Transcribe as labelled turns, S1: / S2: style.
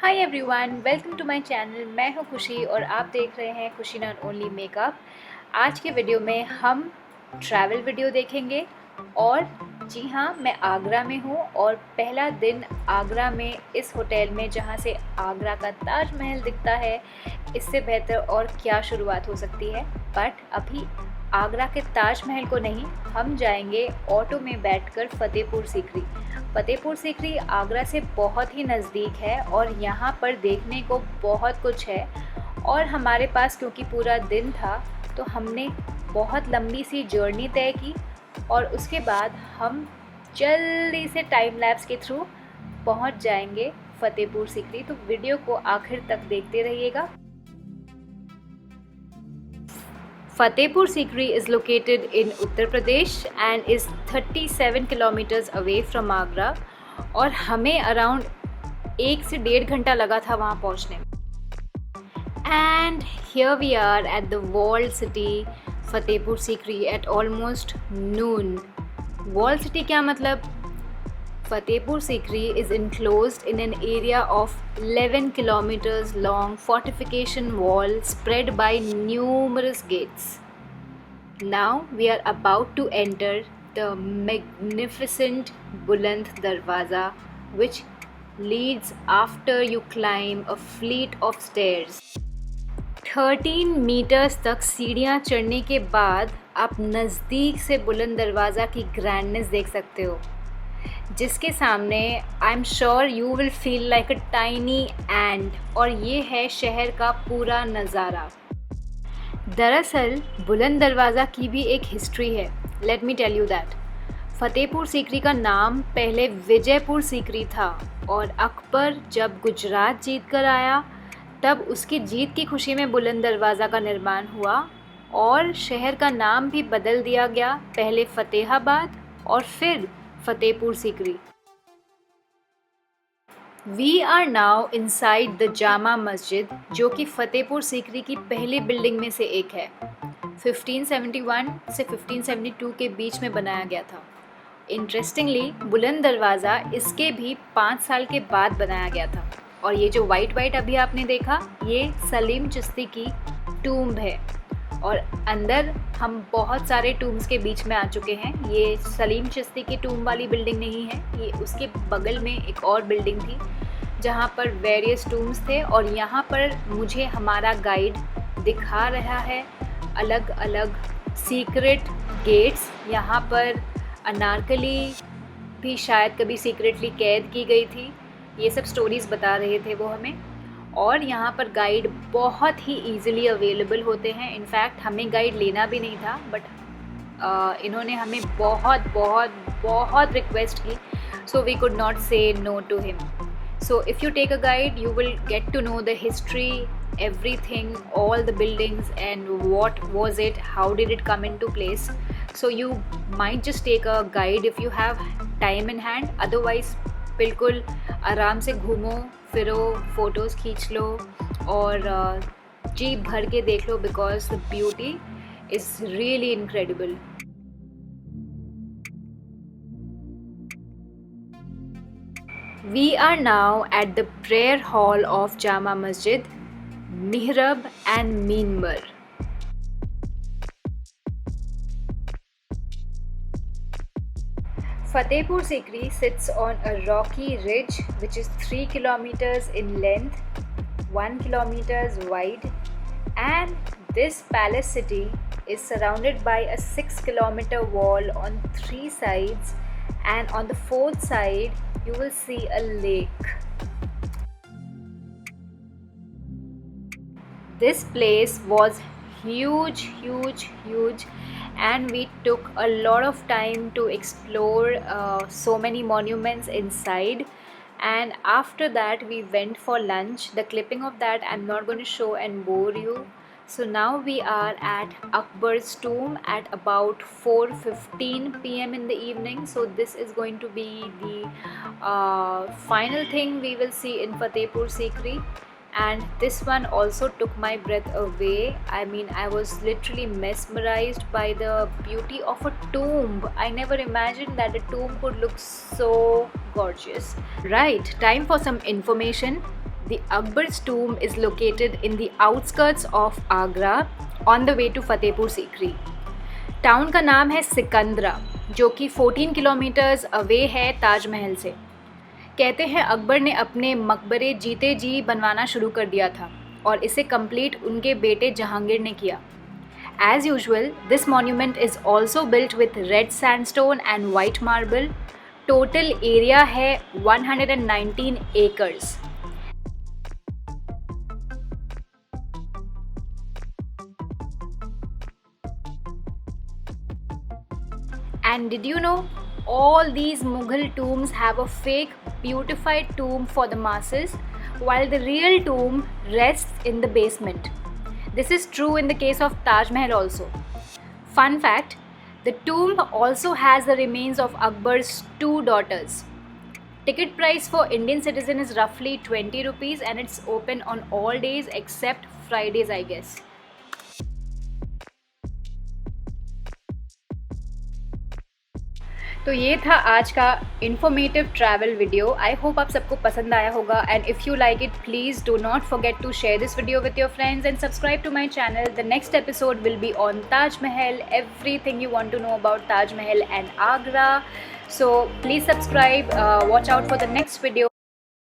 S1: Hi everyone, welcome to my channel. मैं हूं खुशी और आप देख रहे हैं खुशी नॉट ओनली मेकअप। आज के वीडियो में हम ट्रैवल वीडियो देखेंगे और जी हाँ, मैं आगरा में हूं और पहला दिन आगरा में इस होटल में जहां से आगरा का ताजमहल दिखता है। इससे बेहतर और क्या शुरुआत हो सकती है। बट अभी आगरा के ताजमहल को नहीं, हम जाएंगे ऑटो में बैठकर फतेहपुर सीकरी। फतेहपुर सीकरी आगरा से बहुत ही नज़दीक है और यहाँ पर देखने को बहुत कुछ है। और हमारे पास क्योंकि पूरा दिन था तो हमने बहुत लंबी सी जर्नी तय की और उसके बाद हम जल्दी से टाइम लैप्स के थ्रू पहुँच जाएंगे फतेहपुर सीकरी। तो वीडियो को आखिर तक देखते रहिएगा। Fatehpur Sikri is located in Uttar Pradesh and is 37 kilometers away from Agra और हमें अराउंड 1 से 1.5 घंटा लगा था वहाँ पहुँचने में। And here we are at the walled city Fatehpur Sikri at almost noon. Walled city क्या मतलब? Fatehpur Sikri is enclosed in an area of 11 kilometers long fortification wall spread by numerous gates. Now we are about to enter the magnificent Buland Darwaza, which leads after you climb a flight of stairs. 13 metres तक सीढ़ियाँ चढ़ने के बाद आप नज़दीक से बुलंद दरवाज़ा की ग्रैंडनेस देख सकते हो, जिसके सामने I am sure you will feel like a tiny and. और ये है शहर का पूरा नज़ारा। दरअसल बुलंद दरवाज़ा की भी एक हिस्ट्री है। Let me tell you that. Fatehpur Sikri का नाम पहले विजयपुर सीकरी था और अकबर जब गुजरात जीत कर आया तब उसकी जीत की खुशी में बुलंद दरवाज़ा का निर्माण हुआ और शहर का नाम भी बदल दिया गया, पहले फतेहाबाद और फिर Fatehpur Sikri. We are now inside the Jama Masjid, जो कि फतेहपुर सीकरी की पहली बिल्डिंग में से एक है। 1571 से 1572 के बीच में बनाया गया था। इंटरेस्टिंगली बुलंद दरवाज़ा इसके भी 5 साल के बाद बनाया गया था। और ये जो वाइट अभी आपने देखा, ये सलीम चिश्ती की टूम्ब है और अंदर हम बहुत सारे टूम्स के बीच में आ चुके हैं। ये सलीम चिश्ती की टूम्ब वाली बिल्डिंग नहीं है, ये उसके बगल में एक और बिल्डिंग थी जहाँ पर वेरियस टूम्स थे। और यहाँ पर मुझे हमारा गाइड दिखा रहा है अलग अलग सीक्रेट गेट्स। यहाँ पर अनारकली भी शायद कभी सीक्रेटली कैद की गई थी, ये सब स्टोरीज़ बता रहे थे वो हमें। और यहाँ पर गाइड बहुत ही ईज़िली अवेलेबल होते हैं। इनफैक्ट हमें गाइड लेना भी नहीं था, बट इन्होंने हमें बहुत बहुत बहुत रिक्वेस्ट की, so we could not say no to him. So if you take a guide you will get to know the history, everything, all the buildings and what was it, how did it come into place. So you might just take a guide if you have time in hand, otherwise बिल्कुल आराम से घूमो फिरो, photos खींच लो और जी भर के देख लो, because the beauty is really incredible. We are now at the prayer hall of Jama Masjid, मिहरब एंड मीनबर। Fatehpur Sikri sits on a rocky ridge which is 3 kilometers in length, 1 kilometers wide, and this palace city is surrounded by a 6-kilometer wall on 3 sides, and on the 4th side you will see a lake. This place was huge and we took a lot of time to explore so many monuments inside, and after that we went for lunch. The clipping of that I'm not going to show and bore you. So now we are at Akbar's tomb at about 4:15 p.m. in the evening. So this is going to be the final thing we will see in Fatehpur Sikri. And this one also took my breath away. I mean, I was literally mesmerized by the beauty of a tomb. I never imagined that a tomb could look so gorgeous. Right, time for some information. The Akbar's tomb is located in the outskirts of Agra on the way to Fatehpur Sikri. Town का नाम है सिकंदरा, जो कि 14 kilometres away है ताजमहल से। कहते हैं अकबर ने अपने मकबरे जीते जी बनवाना शुरू कर दिया था और इसे कंप्लीट उनके बेटे जहांगीर ने किया। As usual, this monument is also built with red sandstone and white marble. Total area है 119 acres. And did you know all these Mughal tombs have a fake beautified tomb for the masses, while the real tomb rests in the basement. This is true in the case of Taj Mahal also. Fun fact, the tomb also has the remains of Akbar's 2 daughters. Ticket price for Indian citizen is roughly 20 rupees and it's open on all days except Fridays, I guess. तो ये था आज का informative travel video. I hope आप सबको पसंद आया होगा and if you like it please do not forget to share this video with your friends and subscribe to my channel. The next episode will be on Taj Mahal, everything you want to know about Taj Mahal and Agra. So please subscribe, watch out for the next video.